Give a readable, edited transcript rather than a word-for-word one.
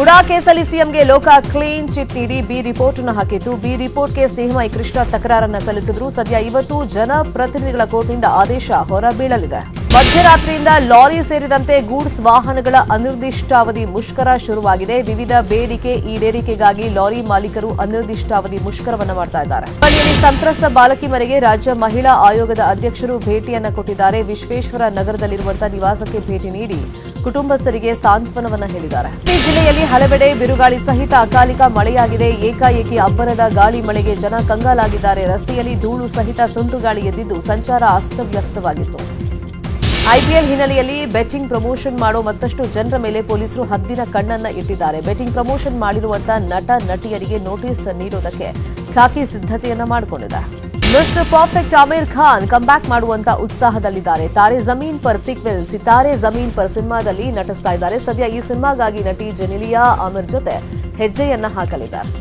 HUDA ಕೇಸಲ್ಲಿ ಸಿಎಂಗೆ ಲೋಕ ಕ್ಲೀನ್ ಚಿಟ್ ನೀಡಿ ಬಿ ರಿಪೋರ್ಟ್ ಅನ್ನು ಹಾಕಿದ್ದು ಬಿ ರಿಪೋರ್ಟ್ಗೆ ಸ್ನೇಹಮಯಿ ಕೃಷ್ಣ ತಕರಾರನ್ನ ಸಲ್ಲಿಸಿದ್ರು. ಸದ್ಯ ಇವತ್ತು ಜನಪ್ರತಿನಿಧಿಗಳ ಕೋರ್ಟ್ನಿಂದ ಆದೇಶ ಹೊರಬೀಳಲಿದೆ. ಮಧ್ಯರಾತ್ರಿಯಿಂದ ಲಾರಿ ಸೇರಿದಂತೆ ಗೂಡ್ಸ್ ವಾಹನಗಳ ಅನಿರ್ದಿಷ್ಟಾವಧಿ ಮುಷ್ಕರ ಶುರುವಾಗಿದೆ. ವಿವಿಧ ಬೇಡಿಕೆ ಈಡೇರಿಕೆಗಾಗಿ ಲಾರಿ ಮಾಲೀಕರು ಅನಿರ್ದಿಷ್ಟಾವಧಿ ಮುಷ್ಕರವನ್ನ ಮಾಡ್ತಾ ಇದ್ದಾರೆ. ಬಳಿಯಲ್ಲಿ ಸಂತ್ರಸ್ತ ಬಾಲಕಿ ಮನೆಗೆ ರಾಜ್ಯ ಮಹಿಳಾ ಆಯೋಗದ ಅಧ್ಯಕ್ಷರು ಭೇಟಿಯನ್ನ ಕೊಟ್ಟಿದ್ದಾರೆ. ವಿಶ್ವೇಶ್ವರ ನಗರದಲ್ಲಿರುವಂತಹ ನಿವಾಸಕ್ಕೆ ಭೇಟಿ ನೀಡಿ ಕುಟುಂಬಸ್ಥರಿಗೆ ಸಾಂತ್ವನವನ್ನ ಹೇಳಿದ್ದಾರೆ. ಜಿಲ್ಲೆಯಲ್ಲಿ ಹಲವೆಡೆ ಬಿರುಗಾಳಿ ಸಹಿತ ಅಕಾಲಿಕ ಮಳೆಯಾಗಿದೆ. ಏಕಾಏಕಿ ಅಬ್ಬರದ ಗಾಳಿ ಮಳೆಗೆ ಜನ ಕಂಗಾಲಾಗಿದ್ದಾರೆ. ರಸ್ತೆಯಲ್ಲಿ ಧೂಳು ಸಹಿತ ಸುಂಟು ಗಾಳಿ ಎದ್ದಿದ್ದು ಸಂಚಾರ ಅಸ್ತವ್ಯಸ್ತವಾಗಿತ್ತು. ಐಪಿಎಲ್ ಹಿನ್ನೆಲೆಯಲ್ಲಿ ಬೆಟ್ಟಿಂಗ್ ಪ್ರಮೋಷನ್ ಮಾಡೋ ಮತ್ತಷ್ಟು ಜನರ ಮೇಲೆ ಪೊಲೀಸರು ಹದ್ದಿನ ಕಣ್ಣನ್ನ ಇಟ್ಟಿದ್ದಾರೆ. ಬೆಟ್ಟಿಂಗ್ ಪ್ರಮೋಷನ್ ಮಾಡಿರುವಂತಹ ನಟ ನಟಿಯರಿಗೆ ನೋಟಿಸ್ ನೀಡೋದಕ್ಕೆ ಖಾಕಿ ಸಿದ್ಧತೆಯನ್ನ ಮಾಡಿಕೊಂಡಿದೆ. Mister perfect Aamir Khan comeback ಮಾಡುವಂತ ಉತ್ಸಾಹದಲ್ಲಿದ್ದಾರೆ. ತಾರೆ ಜಮೀನ್ ಪರ್ ಸೀಕ್ವೆಲ್ ಸಿತಾರೆ ಜಮೀನ್ ಪರ್ ಸಿನಿಮಾದಲ್ಲಿ ನಟಿಸ್ತಾ ಇದ್ದಾರೆ. ಸದ್ಯ ಈ ಸಿನಿಮಾಗಾಗಿ ನಟಿ ಜೆನಿಲಿಯಾ ಆಮಿರ್ ಜೊತೆ ಹೆಜ್ಜೆಯನ್ನ ಹಾಕಲಿದ್ದಾರೆ.